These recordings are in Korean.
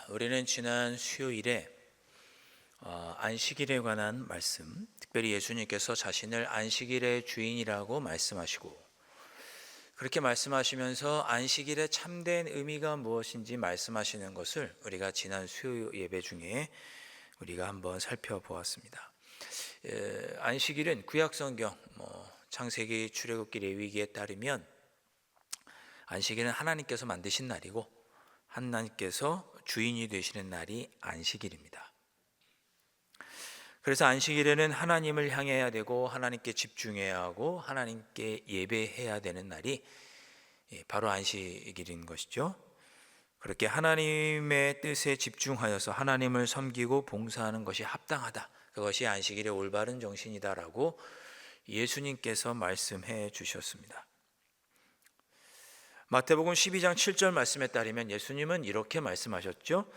우리는 지난 수요일에 안식일에 관한 말씀, 특별히 예수님께서 자신을 안식일의 주인이라고 말씀하시고, 그렇게 말씀하시면서 안식일의 참된 의미가 무엇인지 말씀하시는 것을 우리가 지난 수요 예배 중에 우리가 한번 살펴보았습니다. 안식일은 구약성경 창세기, 출애굽기, 레위기에 따르면 안식일은 하나님께서 만드신 날이고 하나님께서 주인이 되시는 날이 안식일입니다. 그래서 안식일에는 하나님을 향해야 되고 하나님께 집중해야 하고 하나님께 예배해야 되는 날이 바로 안식일인 것이죠. 그렇게 하나님의 뜻에 집중하여서 하나님을 섬기고 봉사하는 것이 합당하다, 그것이 안식일의 올바른 정신이다라고 예수님께서 말씀해 주셨습니다. 마태복음 12장 7절 말씀에 따르면 예수님은 이렇게 말씀하셨죠.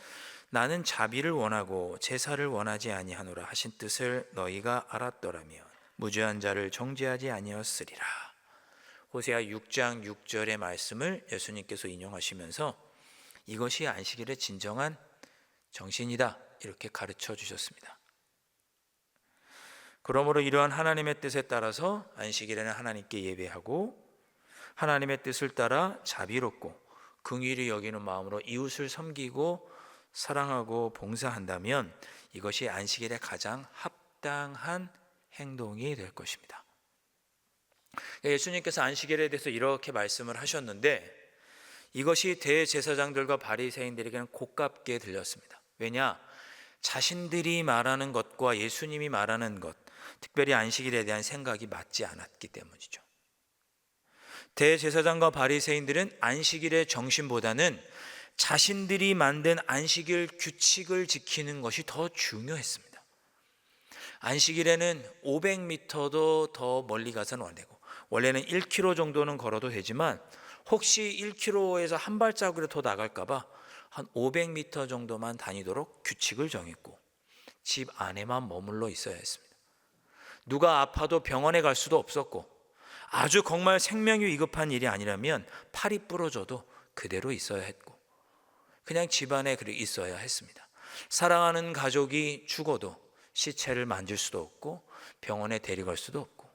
나는 자비를 원하고 제사를 원하지 아니하노라 하신 뜻을 너희가 알았더라면 무죄한 자를 정죄하지 아니었으리라. 호세아 6장 6절의 말씀을 예수님께서 인용하시면서 이것이 안식일의 진정한 정신이다, 이렇게 가르쳐 주셨습니다. 그러므로 이러한 하나님의 뜻에 따라서 안식일에는 하나님께 예배하고 하나님의 뜻을 따라 자비롭고 긍휼히 여기는 마음으로 이웃을 섬기고 사랑하고 봉사한다면 이것이 안식일의 가장 합당한 행동이 될 것입니다. 예수님께서 안식일에 대해서 이렇게 말씀을 하셨는데 이것이 대제사장들과 바리새인들에게는 고깝게 들렸습니다. 왜냐? 자신들이 말하는 것과 예수님이 말하는 것, 특별히 안식일에 대한 생각이 맞지 않았기 때문이죠. 대제사장과 바리새인들은 안식일의 정신보다는 자신들이 만든 안식일 규칙을 지키는 것이 더 중요했습니다. 안식일에는 500m도 더 멀리 가서는 안 되고, 원래는 1km 정도는 걸어도 되지만 혹시 1km에서 한 발자국이라도 더 나갈까 봐 한 500m 정도만 다니도록 규칙을 정했고 집 안에만 머물러 있어야 했습니다. 누가 아파도 병원에 갈 수도 없었고, 아주 정말 생명이 위급한 일이 아니라면 팔이 부러져도 그대로 있어야 했고, 그냥 집안에 있어야 했습니다. 사랑하는 가족이 죽어도 시체를 만질 수도 없고 병원에 데려갈 수도 없고,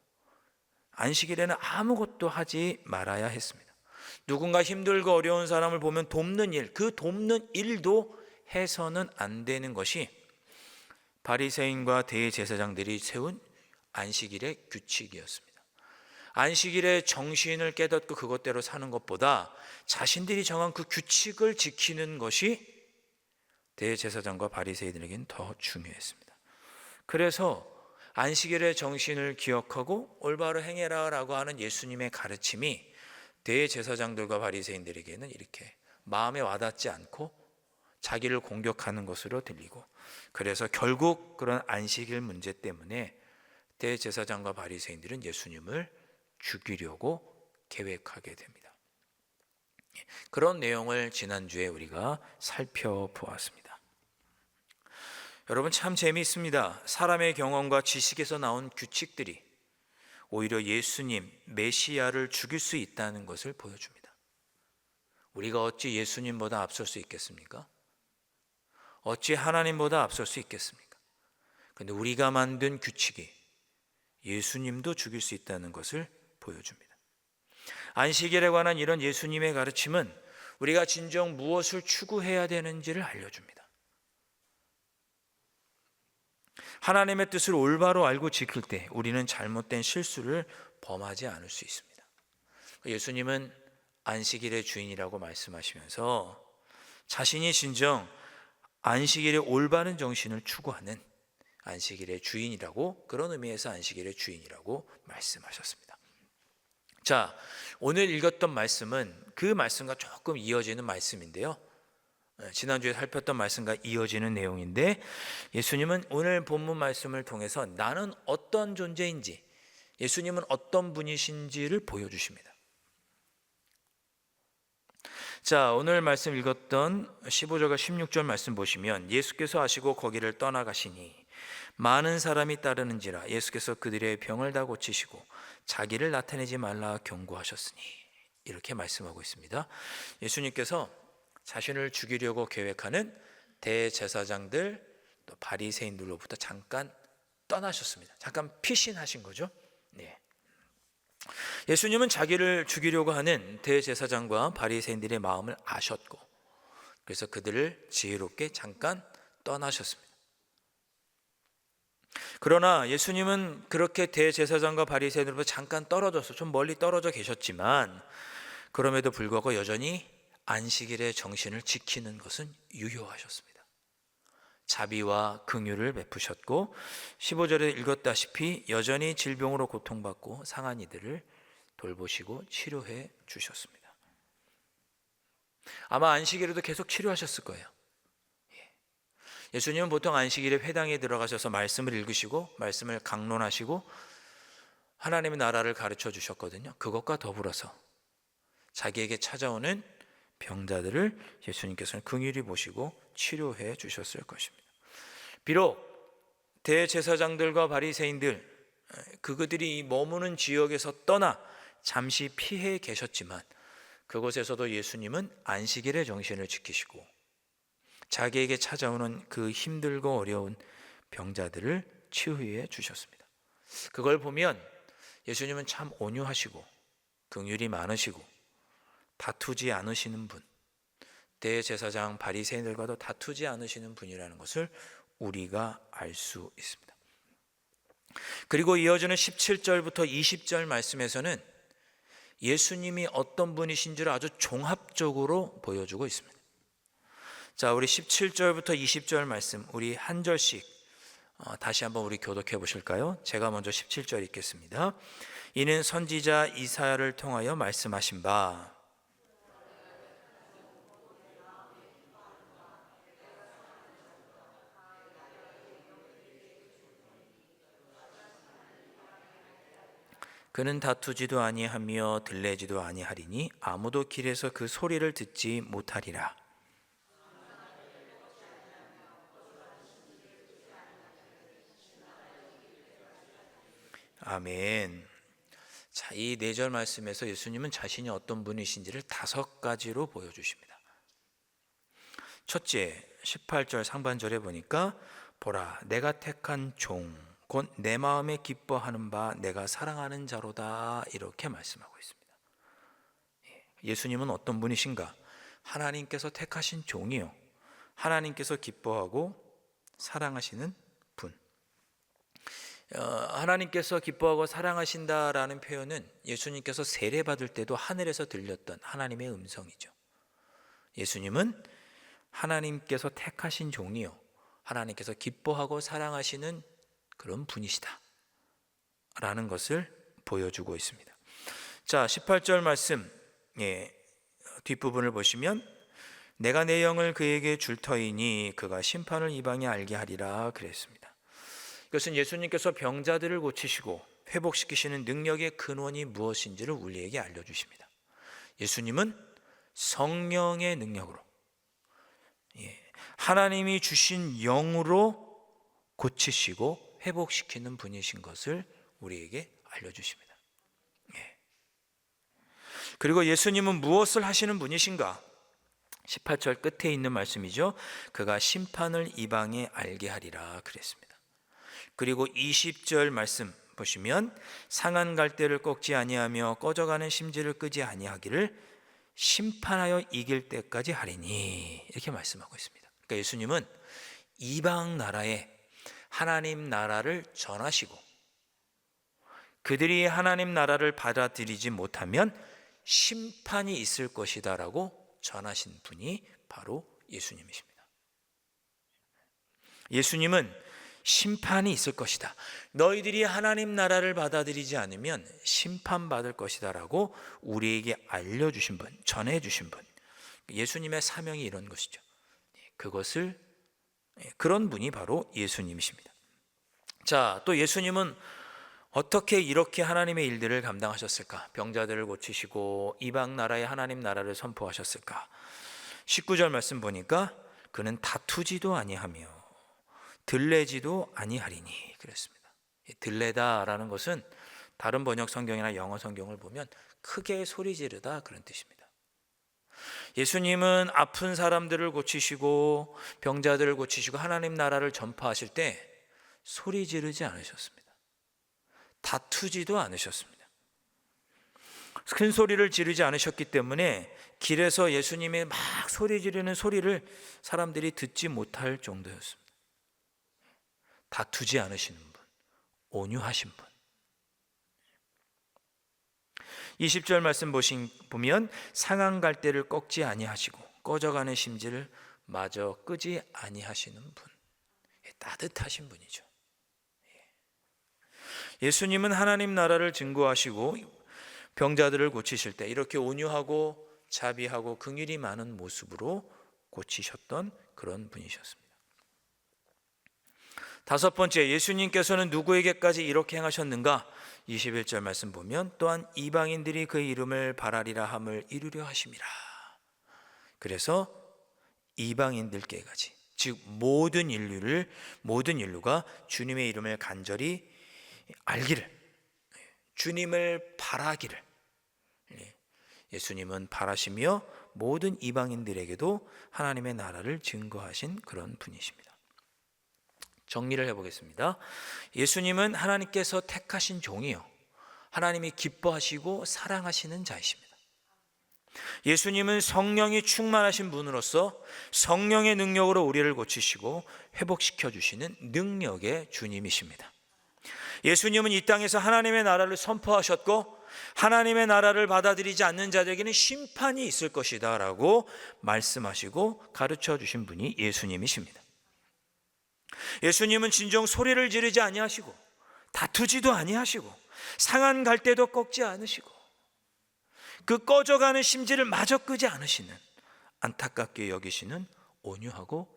안식일에는 아무것도 하지 말아야 했습니다. 누군가 힘들고 어려운 사람을 보면 돕는 일, 그 돕는 일도 해서는 안 되는 것이 바리새인과 대제사장들이 세운 안식일의 규칙이었습니다. 안식일의 정신을 깨닫고 그것대로 사는 것보다 자신들이 정한 그 규칙을 지키는 것이 대제사장과 바리새인들에게는 더 중요했습니다. 그래서 안식일의 정신을 기억하고 올바로 행해라라고 하는 예수님의 가르침이 대제사장들과 바리새인들에게는 이렇게 마음에 와닿지 않고 자기를 공격하는 것으로 들리고, 그래서 결국 그런 안식일 문제 때문에 대제사장과 바리새인들은 예수님을 죽이려고 계획하게 됩니다. 그런 내용을 지난주에 우리가 살펴보았습니다. 여러분, 참 재미있습니다. 사람의 경험과 지식에서 나온 규칙들이 오히려 예수님, 메시아를 죽일 수 있다는 것을 보여줍니다. 우리가 어찌 예수님보다 앞설 수 있겠습니까? 어찌 하나님보다 앞설 수 있겠습니까? 그런데 우리가 만든 규칙이 예수님도 죽일 수 있다는 것을 보여줍니다. 안식일에 관한 이런 예수님의 가르침은 우리가 진정 무엇을 추구해야 되는지를 알려줍니다. 하나님의 뜻을 올바로 알고 지킬 때 우리는 잘못된 실수를 범하지 않을 수 있습니다. 예수님은 안식일의 주인이라고 말씀하시면서 자신이 진정 안식일의 올바른 정신을 추구하는 안식일의 주인이라고, 그런 의미에서 안식일의 주인이라고 말씀하셨습니다. 자, 오늘 읽었던 말씀은 그 말씀과 조금 이어지는 말씀인데요, 지난주에 살폈던 말씀과 이어지는 내용인데, 예수님은 오늘 본문 말씀을 통해서 나는 어떤 존재인지, 예수님은 어떤 분이신지를 보여주십니다. 자, 오늘 말씀 읽었던 15절과 16절 말씀 보시면 예수께서 하시고 거기를 떠나가시니 많은 사람이 따르는지라 예수께서 그들의 병을 다 고치시고 자기를 나타내지 말라 경고하셨으니, 이렇게 말씀하고 있습니다. 예수님께서 자신을 죽이려고 계획하는 대제사장들 또 바리새인들로부터 잠깐 떠나셨습니다. 잠깐 피신하신 거죠. 네. 예수님은 자기를 죽이려고 하는 대제사장과 바리새인들의 마음을 아셨고, 그래서 그들을 지혜롭게 잠깐 떠나셨습니다. 그러나 예수님은 그렇게 대제사장과 바리새인들로부터 잠깐 떨어져서 좀 멀리 떨어져 계셨지만, 그럼에도 불구하고 여전히 안식일의 정신을 지키는 것은 유효하셨습니다. 자비와 긍휼을 베푸셨고, 15절에 읽었다시피 여전히 질병으로 고통받고 상한 이들을 돌보시고 치료해 주셨습니다. 아마 안식일에도 계속 치료하셨을 거예요. 예수님은 보통 안식일에 회당에 들어가셔서 말씀을 읽으시고 말씀을 강론하시고 하나님의 나라를 가르쳐 주셨거든요. 그것과 더불어서 자기에게 찾아오는 병자들을 예수님께서는 긍휼히 보시고 치료해 주셨을 것입니다. 비록 대제사장들과 바리새인들, 그들이 머무는 지역에서 떠나 잠시 피해 계셨지만, 그곳에서도 예수님은 안식일의 정신을 지키시고 자기에게 찾아오는 그 힘들고 어려운 병자들을 치유해 주셨습니다. 그걸 보면 예수님은 참 온유하시고 긍휼이 많으시고 다투지 않으시는 분, 대제사장 바리새인들과도 다투지 않으시는 분이라는 것을 우리가 알 수 있습니다. 그리고 이어지는 17절부터 20절 말씀에서는 예수님이 어떤 분이신 줄 아주 종합적으로 보여주고 있습니다. 자, 우리 17절부터 20절 말씀 우리 한 절씩 다시 한번 우리 교독해 보실까요? 제가 먼저 17절 읽겠습니다. 이는 선지자 이사야를 통하여 말씀하신 바, 그는 다투지도 아니하며 들레지도 아니하리니 아무도 길에서 그 소리를 듣지 못하리라. 아멘. 자, 이 4절 말씀에서 예수님은 자신이 어떤 분이신지를 5가지로 보여주십니다. 첫째, 18절 상반절에 보니까 보라, 내가 택한 종, 곧 내 마음에 기뻐하는 바 내가 사랑하는 자로다, 이렇게 말씀하고 있습니다. 예수님은 어떤 분이신가? 하나님께서 택하신 종이요, 하나님께서 기뻐하고 사랑하시는 분. 하나님께서 기뻐하고 사랑하신다라는 표현은 예수님께서 세례받을 때도 하늘에서 들렸던 하나님의 음성이죠. 예수님은 하나님께서 택하신 종이요, 하나님께서 기뻐하고 사랑하시는 그런 분이시다 라는 것을 보여주고 있습니다. 자, 18절 말씀 뒷부분을 보시면 내가 내 영을 그에게 줄 터이니 그가 심판을 이방에 알게 하리라 그랬습니다. 이것은 예수님께서 병자들을 고치시고 회복시키시는 능력의 근원이 무엇인지를 우리에게 알려주십니다. 예수님은 성령의 능력으로, 하나님이 주신 영으로 고치시고 회복시키는 분이신 것을 우리에게 알려주십니다. 그리고 예수님은 무엇을 하시는 분이신가? 18절 끝에 있는 말씀이죠. 그가 심판을 이방에 알게 하리라 그랬습니다. 그리고 20절 말씀 보시면 상한 갈대를 꺾지 아니하며 꺼져가는 심지를 끄지 아니하기를 심판하여 이길 때까지 하리니, 이렇게 말씀하고 있습니다. 그러니까 예수님은 이방 나라에 하나님 나라를 전하시고 그들이 하나님 나라를 받아들이지 못하면 심판이 있을 것이다 라고 전하신 분이 바로 예수님이십니다. 예수님은 심판이 있을 것이다, 너희들이 하나님 나라를 받아들이지 않으면 심판받을 것이다 라고 우리에게 알려주신 분, 전해주신 분, 예수님의 사명이 이런 것이죠. 그런 분이 바로 예수님이십니다. 자, 또 예수님은 어떻게 이렇게 하나님의 일들을 감당하셨을까? 병자들을 고치시고 이방 나라에 하나님 나라를 선포하셨을까? 19절 말씀 보니까 그는 다투지도 아니하며 들레지도 아니하리니 그랬습니다. 들레다라는 것은 다른 번역 성경이나 영어 성경을 보면 크게 소리 지르다 그런 뜻입니다. 예수님은 아픈 사람들을 고치시고 병자들을 고치시고 하나님 나라를 전파하실 때 소리 지르지 않으셨습니다. 다투지도 않으셨습니다. 큰 소리를 지르지 않으셨기 때문에 길에서 예수님이 막 소리 지르는 소리를 사람들이 듣지 못할 정도였습니다. 다투지 않으시는 분, 온유하신 분. 20절 말씀 보면 상한 갈대를 꺾지 아니하시고 꺼져가는 심지를 마저 끄지 아니하시는 분. 따뜻하신 분이죠. 예수님은 하나님 나라를 증거하시고 병자들을 고치실 때 이렇게 온유하고 자비하고 긍휼이 많은 모습으로 고치셨던 그런 분이셨습니다. 다섯 번째, 예수님께서는 누구에게까지 이렇게 행하셨는가? 21절 말씀 보면 또한 이방인들이 그의 이름을 바라리라 함을 이루려 하심이라. 그래서 이방인들께까지, 즉 모든 인류가 주님의 이름을 간절히 알기를, 주님을 바라기를 예수님은 바라시며 모든 이방인들에게도 하나님의 나라를 증거하신 그런 분이십니다. 정리를 해보겠습니다. 예수님은 하나님께서 택하신 종이요, 하나님이 기뻐하시고 사랑하시는 자이십니다. 예수님은 성령이 충만하신 분으로서 성령의 능력으로 우리를 고치시고 회복시켜 주시는 능력의 주님이십니다. 예수님은 이 땅에서 하나님의 나라를 선포하셨고 하나님의 나라를 받아들이지 않는 자들에게는 심판이 있을 것이다 라고 말씀하시고 가르쳐 주신 분이 예수님이십니다. 예수님은 진정 소리를 지르지 아니하시고 다투지도 아니하시고 상한 갈대도 꺾지 않으시고 그 꺼져가는 심지를 마저 끄지 않으시는, 안타깝게 여기시는 온유하고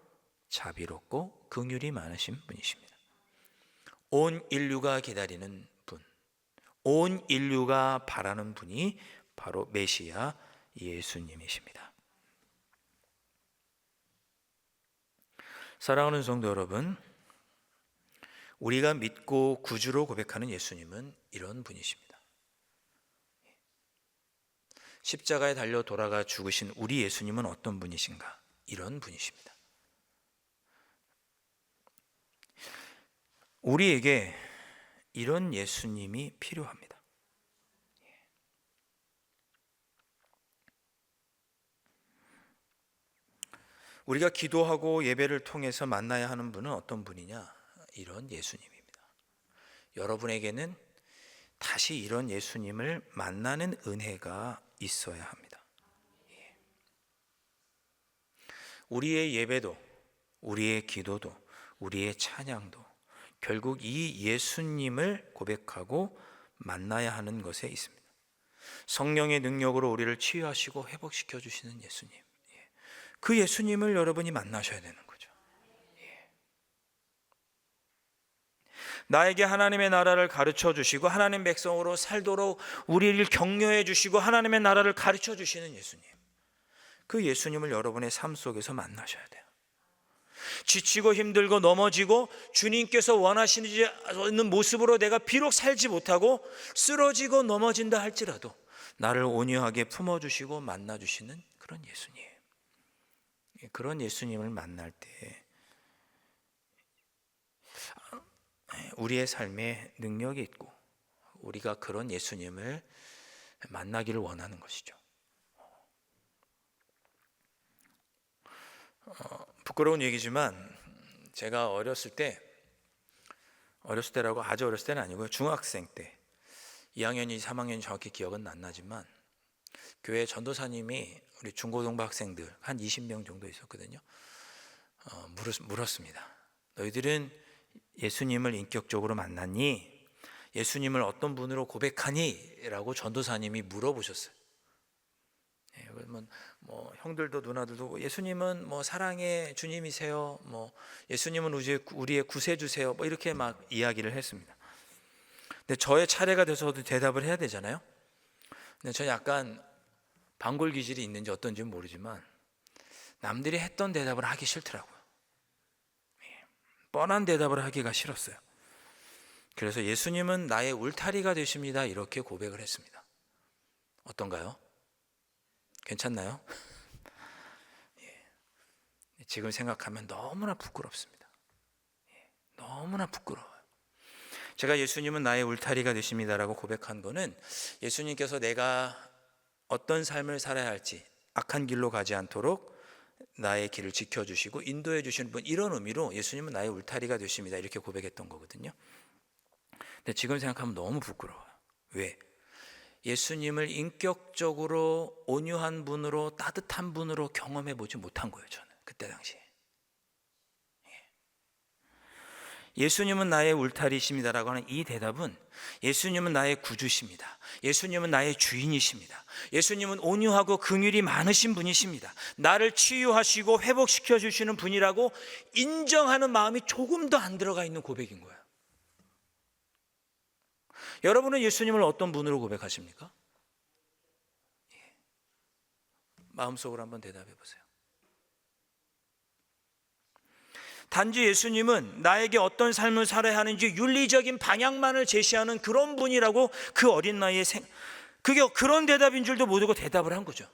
자비롭고 긍휼이 많으신 분이십니다. 온 인류가 기다리는 분, 온 인류가 바라는 분이 바로 메시아 예수님이십니다. 사랑하는 성도 여러분, 우리가 믿고 구주로 고백하는 예수님은 이런 분이십니다. 십자가에 달려 돌아가 죽으신 우리 예수님은 어떤 분이신가? 이런 분이십니다. 우리에게 이런 예수님이 필요합니다. 우리가 기도하고 예배를 통해서 만나야 하는 분은 어떤 분이냐? 이런 예수님입니다. 여러분에게는 다시 이런 예수님을 만나는 은혜가 있어야 합니다. 우리의 예배도, 우리의 기도도, 우리의 찬양도 결국 이 예수님을 고백하고 만나야 하는 것에 있습니다. 성령의 능력으로 우리를 치유하시고 회복시켜 주시는 예수님, 그 예수님을 여러분이 만나셔야 되는 거죠. 나에게 하나님의 나라를 가르쳐 주시고 하나님 백성으로 살도록 우리를 격려해 주시고 하나님의 나라를 가르쳐 주시는 예수님, 그 예수님을 여러분의 삶 속에서 만나셔야 돼요. 지치고 힘들고 넘어지고 주님께서 원하시지 않는 모습으로 내가 비록 살지 못하고 쓰러지고 넘어진다 할지라도 나를 온유하게 품어주시고 만나주시는 그런 예수님, 그런 예수님을 만날 때 우리의 삶에 능력이 있고 우리가 그런 예수님을 만나기를 원하는 것이죠. 부끄러운 얘기지만 제가 어렸을 때라고 아주 어렸을 때는 아니고요, 중학생 때 2학년인지 3학년인지 정확히 기억은 안 나지만 교회 전도사님이 우리 중고등부 학생들 한 20명 정도 있었거든요. 물었습니다. 너희들은 예수님을 인격적으로 만났니? 예수님을 어떤 분으로 고백하니? 라고 전도사님이 물어보셨어요. 그러면 뭐 형들도 누나들도 예수님은 뭐 사랑의 주님이세요, 뭐 예수님은 우리의 구세주세요, 뭐 이렇게 막 이야기를 했습니다. 근데 저의 차례가 돼서도 대답을 해야 되잖아요. 근데 저는 약간 방골 기질이 있는지 어떤지는 모르지만 남들이 했던 대답을 하기 싫더라고요. 뻔한 대답을 하기가 싫었어요. 그래서 예수님은 나의 울타리가 되십니다, 이렇게 고백을 했습니다. 어떤가요? 괜찮나요? 지금 생각하면 너무나 부끄럽습니다. 너무나 부끄러워요. 제가 예수님은 나의 울타리가 되십니다라고 고백한 거는 예수님께서 내가 어떤 삶을 살아야 할지 악한 길로 가지 않도록 나의 길을 지켜주시고 인도해 주시는 분, 이런 의미로 예수님은 나의 울타리가 되십니다 이렇게 고백했던 거거든요. 근데 지금 생각하면 너무 부끄러워요. 왜? 예수님을 인격적으로 온유한 분으로, 따뜻한 분으로 경험해 보지 못한 거예요. 저는 그때 당시에. 예수님은 나의 울타리이십니다라고 하는 이 대답은 예수님은 나의 구주십니다. 예수님은 나의 주인이십니다. 예수님은 온유하고 긍휼이 많으신 분이십니다. 나를 치유하시고 회복시켜 주시는 분이라고 인정하는 마음이 조금 더 안 들어가 있는 고백인 거예요. 여러분은 예수님을 어떤 분으로 고백하십니까? 마음속으로 한번 대답해 보세요. 단지 예수님은 나에게 어떤 삶을 살아야 하는지 윤리적인 방향만을 제시하는 그런 분이라고 그 어린 나이에 그게 그런 대답인 줄도 모르고 대답을 한 거죠.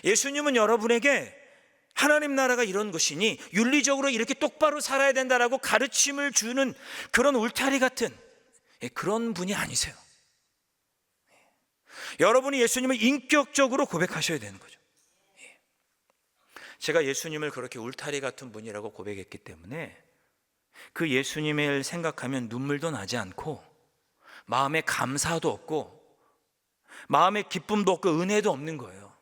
예수님은 여러분에게 하나님 나라가 이런 것이니 윤리적으로 이렇게 똑바로 살아야 된다라고 가르침을 주는 그런 울타리 같은 그런 분이 아니세요. 여러분이 예수님을 인격적으로 고백하셔야 되는 거죠. 제가 예수님을 그렇게 울타리 같은 분이라고 고백했기 때문에 그 예수님을 생각하면 눈물도 나지 않고 마음에 감사도 없고 마음에 기쁨도 없고 은혜도 없는 거예요.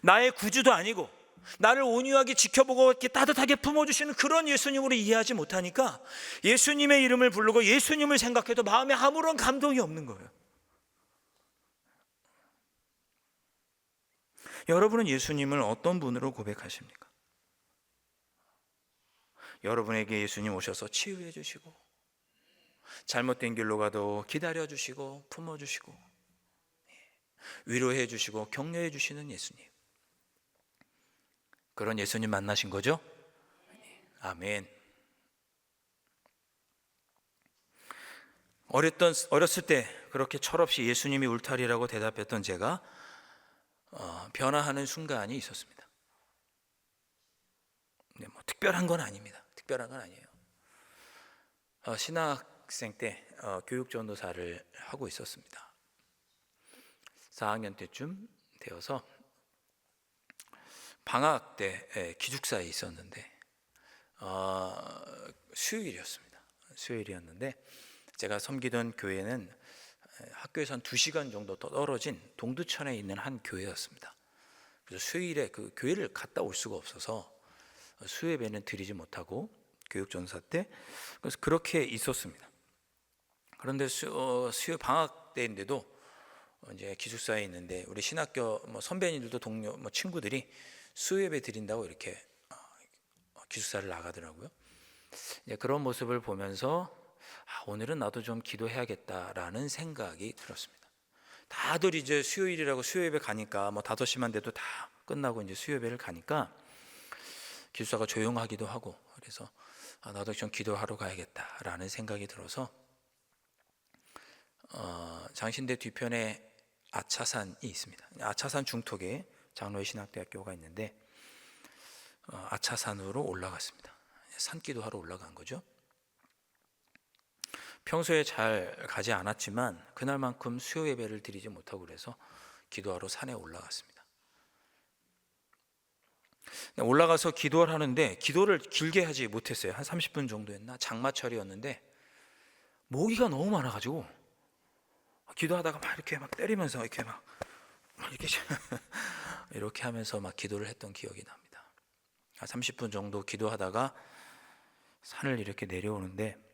나의 구주도 아니고 나를 온유하게 지켜보고 이렇게 따뜻하게 품어주시는 그런 예수님으로 이해하지 못하니까 예수님의 이름을 부르고 예수님을 생각해도 마음에 아무런 감동이 없는 거예요. 여러분은 예수님을 어떤 분으로 고백하십니까? 여러분에게 예수님 오셔서 치유해 주시고 잘못된 길로 가도 기다려 주시고 품어 주시고 위로해 주시고 격려해 주시는 예수님, 그런 예수님 만나신 거죠? 아멘. 어렸을 때 그렇게 철없이 예수님이 울타리라고 대답했던 제가 변화하는 순간이 있었습니다. 뭐 특별한 건 아닙니다. 특별한 건 아니에요. 신학생 때 교육전도사를 하고 있었습니다. 4학년 때쯤 되어서 방학 때 기숙사에 있었는데 수요일이었는데 제가 섬기던 교회는 학교에서 한 2시간 정도 떨어진 동두천에 있는 한 교회였습니다. 그래서 수요일에 그 교회를 갔다 올 수가 없어서 수요예배는 드리지 못하고 교육전사 때 그래서 그렇게 있었습니다. 그런데 수요 방학 때인데도 이제 기숙사에 있는데 우리 신학교 선배님들도 동료 친구들이 수요예배 드린다고 이렇게 기숙사를 나가더라고요. 그런 모습을 보면서 오늘은 나도 좀 기도해야겠다라는 생각이 들었습니다. 다들 이제 수요일이라고 수요예배 가니까 5시만 돼도 다 끝나고 이제 수요예배를 가니까 기숙사가 조용하기도 하고 그래서 나도 좀 기도하러 가야겠다라는 생각이 들어서 장신대 뒤편에 아차산이 있습니다. 아차산 중턱에 장로의 신학대학교가 있는데 아차산으로 올라갔습니다. 산기도하러 올라간 거죠. 평소에 잘 가지 않았지만 그날만큼 수요 예배를 드리지 못하고 그래서 기도하러 산에 올라갔습니다. 올라가서 기도를 하는데 기도를 길게 하지 못했어요. 한 30분 정도 했나? 장마철이었는데 모기가 너무 많아가지고 기도하다가 막 이렇게 막 때리면서 이렇게 이렇게 하면서 막 기도를 했던 기억이 납니다. 30분 정도 기도하다가 산을 이렇게 내려오는데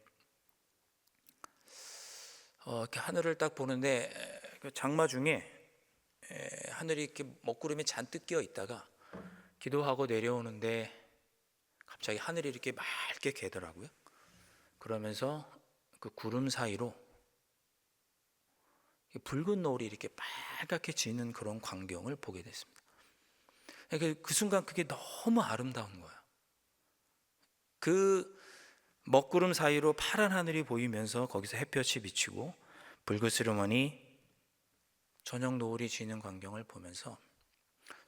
이렇게 하늘을 딱 보는데 장마 중에 하늘이 이렇게 먹구름이 잔뜩 끼어 있다가 기도하고 내려오는데 갑자기 하늘이 이렇게 맑게 개더라고요. 그러면서 그 구름 사이로 붉은 노을이 이렇게 빨갛게 지는 그런 광경을 보게 됐습니다. 그 순간 그게 너무 아름다운 거예요. 그 먹구름 사이로 파란 하늘이 보이면서 거기서 햇볕이 비치고 불그스름하니 저녁 노을이 지는 광경을 보면서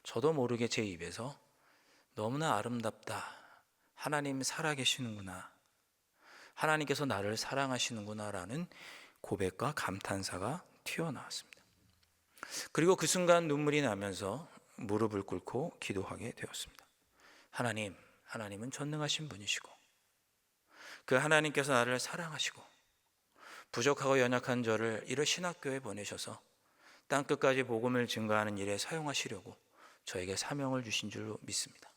저도 모르게 제 입에서 너무나 아름답다, 하나님 살아계시는구나, 하나님께서 나를 사랑하시는구나 라는 고백과 감탄사가 튀어나왔습니다. 그리고 그 순간 눈물이 나면서 무릎을 꿇고 기도하게 되었습니다. 하나님은 전능하신 분이시고 그 하나님께서 나를 사랑하시고 부족하고 연약한 저를 이런 신학교에 보내셔서 땅끝까지 복음을 증거하는 일에 사용하시려고 저에게 사명을 주신 줄로 믿습니다.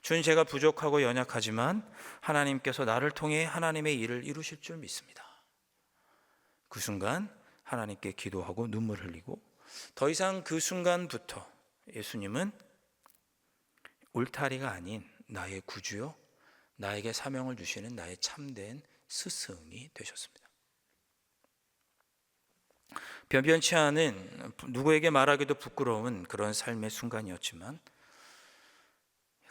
주님, 제가 부족하고 연약하지만 하나님께서 나를 통해 하나님의 일을 이루실 줄 믿습니다. 그 순간 하나님께 기도하고 눈물 흘리고 더 이상 그 순간부터 예수님은 울타리가 아닌 나의 구주요, 나에게 사명을 주시는 나의 참된 스승이 되셨습니다. 변변치 않은, 누구에게 말하기도 부끄러운 그런 삶의 순간이었지만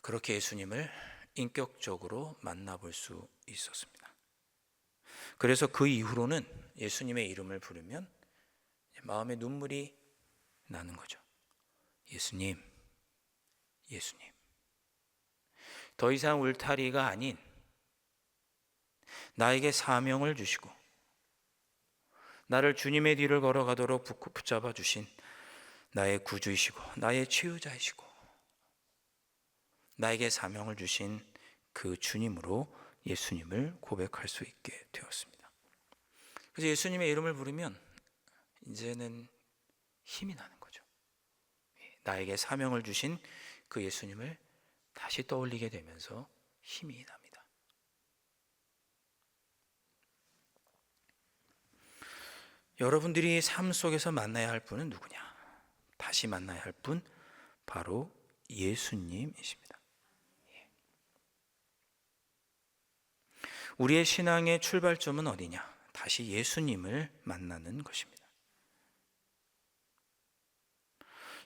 그렇게 예수님을 인격적으로 만나볼 수 있었습니다. 그래서 그 이후로는 예수님의 이름을 부르면 마음에 눈물이 나는 거죠. 예수님. 더 이상 울타리가 아닌 나에게 사명을 주시고 나를 주님의 뒤를 걸어가도록 붙잡아 주신 나의 구주이시고 나의 치유자이시고 나에게 사명을 주신 그 주님으로 예수님을 고백할 수 있게 되었습니다. 그래서 예수님의 이름을 부르면 이제는 힘이 나는 거죠. 나에게 사명을 주신 그 예수님을 다시 떠올리게 되면서 힘이 납니다. 여러분들이 삶 속에서 만나야 할 분은 누구냐? 다시 만나야 할 분, 바로 예수님이십니다. 우리의 신앙의 출발점은 어디냐? 다시 예수님을 만나는 것입니다.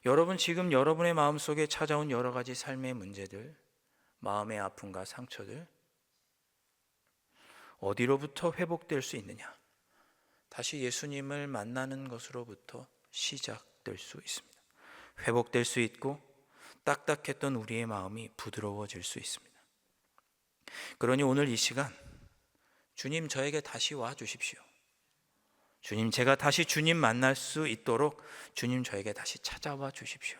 여러분, 지금 여러분의 마음속에 찾아온 여러 가지 삶의 문제들, 마음의 아픔과 상처들, 어디로부터 회복될 수 있느냐? 다시 예수님을 만나는 것으로부터 시작될 수 있습니다. 회복될 수 있고 딱딱했던 우리의 마음이 부드러워질 수 있습니다. 그러니 오늘 이 시간, 주님, 저에게 다시 와 주십시오. 주님, 제가 다시 주님 만날 수 있도록 주님, 저에게 다시 찾아와 주십시오.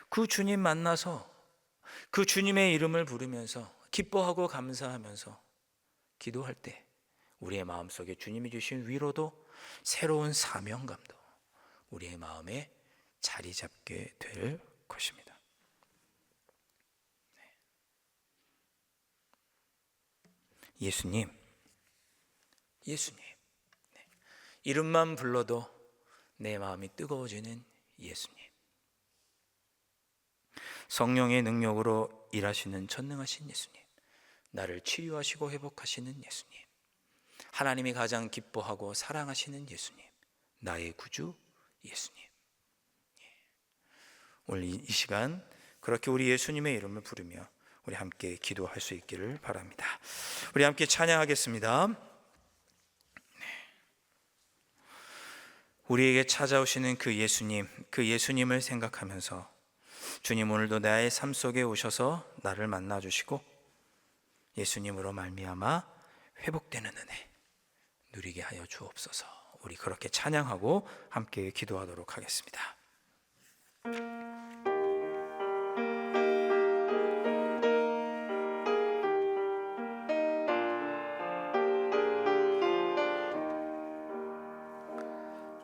그 주님 만나서 그 주님의 이름을 부르면서 기뻐하고 감사하면서 기도할 때 우리의 마음속에 주님이 주신 위로도 새로운 사명감도 우리의 마음에 자리 잡게 될 것입니다. 예수님. 이름만 불러도 내 마음이 뜨거워지는 예수님. 성령의 능력으로 일하시는 전능하신 예수님. 나를 치유하시고 회복하시는 예수님. 하나님이 가장 기뻐하고 사랑하시는 예수님. 나의 구주 예수님. 오늘 이 시간 그렇게 우리 예수님의 이름을 부르며 우리 함께 기도할 수 있기를 바랍니다. 우리 함께 찬양하겠습니다. 우리에게 찾아오시는 그 예수님을 생각하면서 주님, 오늘도 나의 삶 속에 오셔서 나를 만나주시고 예수님으로 말미암아 회복되는 은혜 누리게 하여 주옵소서. 우리 그렇게 찬양하고 함께 기도하도록 하겠습니다.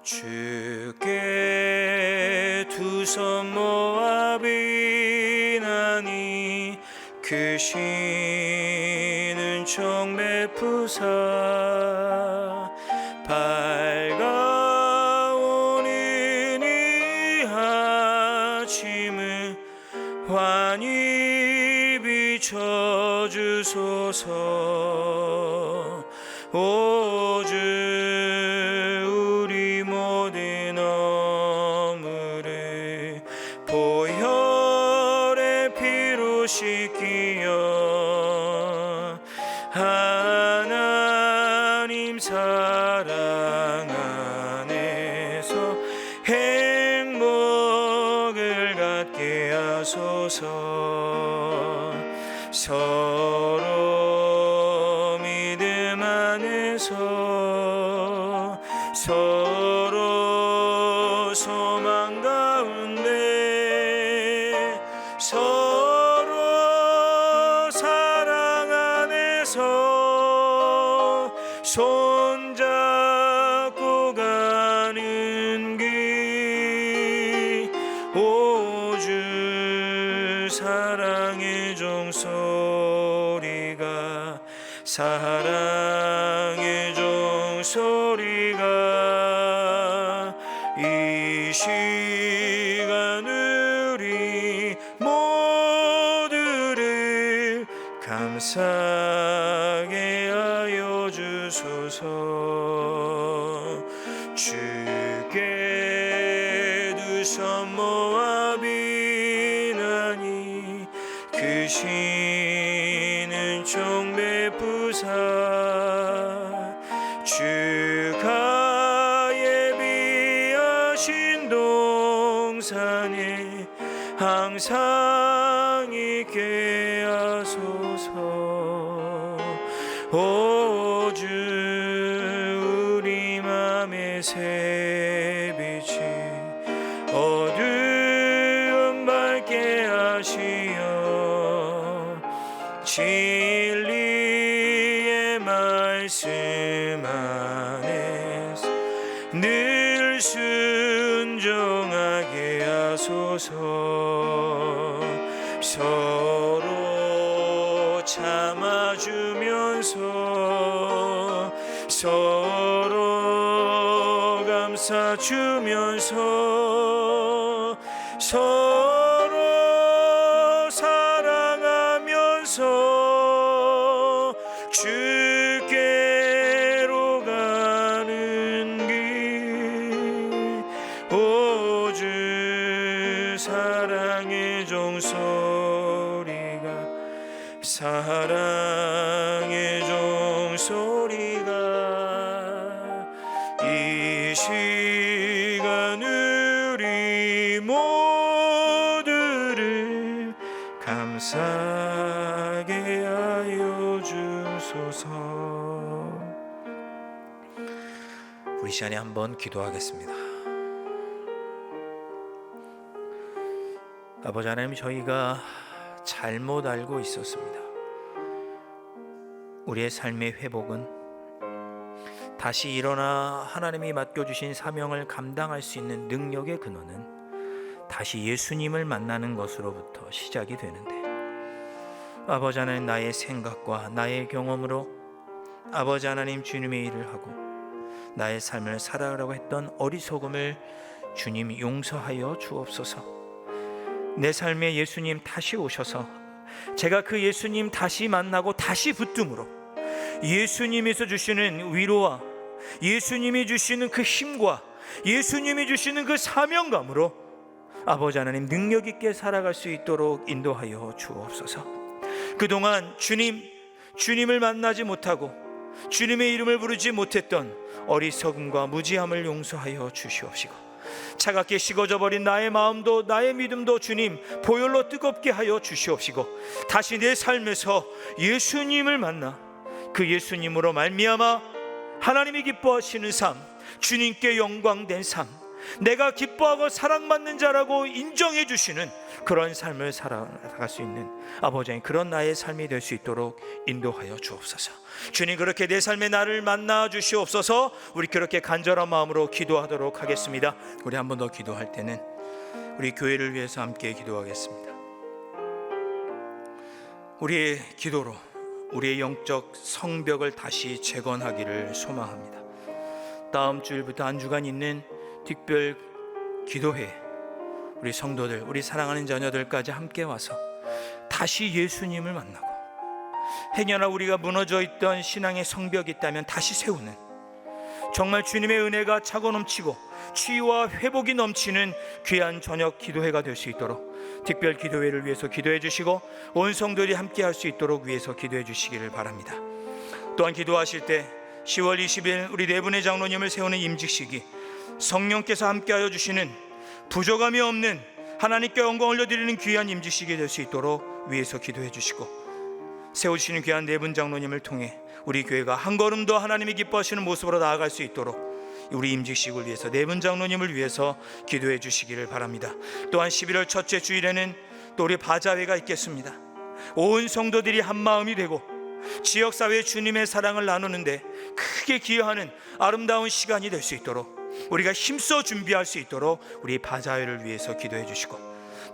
주께 두 손 모아 비나니 그 신은 총 베푸사 밝아오는 이 아침을 환히 비춰주소서. 오주 우리 모든 허물을 보혈의 피로 씻기어 하나님 사랑 안에서 행복하게 서로 소망 가운데 서로 사랑 안에서 손잡고 가는 길 오주 사랑의 종소리가 사랑의 종소리가 이 시간 우리 모두를 감사하게 하여 주소서. 주께 두 손 모아 비나니 그 신은 총 베푸사 주가 예비하신 동산에 항상 있게 하소서. 오주 우리 맘의 새빛이 어두움 밝게 하시어 진리의 말씀 안에서 늘 순종하게 하소서. 서로 참아주면서 서로 감싸주면서 서로 사랑하면서 주께로 가는 길 오주 사랑의 종소리가 사랑의 종소리가 이 시간 우리 모두를 감사하게 하여 주소서. 우리 시간에 한번 기도하겠습니다. 아버지 하나님, 저희가 잘못 알고 있었습니다. 우리의 삶의 회복은 다시 일어나 하나님이 맡겨주신 사명을 감당할 수 있는 능력의 근원은 다시 예수님을 만나는 것으로부터 시작이 되는데, 아버지 하나님, 나의 생각과 나의 경험으로 아버지 하나님 주님의 일을 하고 나의 삶을 살아가려고 했던 어리석음을 주님 용서하여 주옵소서. 내 삶에 예수님 다시 오셔서 제가 그 예수님 다시 만나고 다시 붙듦으로 예수님에서 주시는 위로와 예수님이 주시는 그 힘과 예수님이 주시는 그 사명감으로 아버지 하나님 능력 있게 살아갈 수 있도록 인도하여 주옵소서. 그동안 주님을 만나지 못하고 주님의 이름을 부르지 못했던 어리석음과 무지함을 용서하여 주시옵시고, 차갑게 식어져 버린 나의 마음도 나의 믿음도 주님 보혈로 뜨겁게 하여 주시옵시고, 다시 내 삶에서 예수님을 만나 그 예수님으로 말미암아 하나님이 기뻐하시는 삶, 주님께 영광된 삶, 내가 기뻐하고 사랑받는 자라고 인정해 주시는 그런 삶을 살아갈 수 있는 아버지 하나님, 그런 나의 삶이 될 수 있도록 인도하여 주옵소서. 주님, 그렇게 내 삶에 나를 만나 주시옵소서. 우리 그렇게 간절한 마음으로 기도하도록 하겠습니다. 우리 한 번 더 기도할 때는 우리 교회를 위해서 함께 기도하겠습니다. 우리의 기도로 우리의 영적 성벽을 다시 재건하기를 소망합니다. 다음 주일부터 한 주간 있는 특별 기도회, 우리 성도들, 우리 사랑하는 자녀들까지 함께 와서 다시 예수님을 만나고 행여나 우리가 무너져 있던 신앙의 성벽이 있다면 다시 세우는, 정말 주님의 은혜가 차고 넘치고 치유와 회복이 넘치는 귀한 저녁 기도회가 될 수 있도록 특별 기도회를 위해서 기도해 주시고 온 성도들이 함께 할 수 있도록 위해서 기도해 주시기를 바랍니다. 또한 기도하실 때 10월 20일 우리 네 분의 장로님을 세우는 임직식이 성령께서 함께하여 주시는 부족함이 없는 하나님께 영광 올려드리는 귀한 임직식이 될 수 있도록 위해서 기도해 주시고, 세우시는 귀한 네 분 장로님을 통해 우리 교회가 한 걸음 더 하나님이 기뻐하시는 모습으로 나아갈 수 있도록 우리 임직식을 위해서 내분 장로님을 위해서 기도해 주시기를 바랍니다. 또한 11월 첫째 주일에는 또 우리 바자회가 있겠습니다. 온 성도들이 한 마음이 되고 지역사회 주님의 사랑을 나누는데 크게 기여하는 아름다운 시간이 될 수 있도록 우리가 힘써 준비할 수 있도록 우리 바자회를 위해서 기도해 주시고,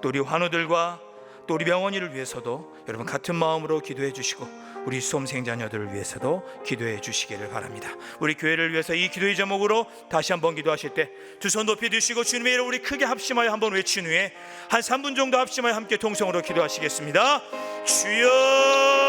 또 우리 환우들과 또 우리 병원이를 위해서도 여러분 같은 마음으로 기도해 주시고, 우리 수험생자녀들을 위해서도 기도해 주시기를 바랍니다. 우리 교회를 위해서 이 기도의 제목으로 다시 한번 기도하실 때 두 손 높이 드시고 주님의 이름 우리 크게 합심하여 한번 외친 후에 한 3분 정도 합심하여 함께 통성으로 기도하시겠습니다. 주여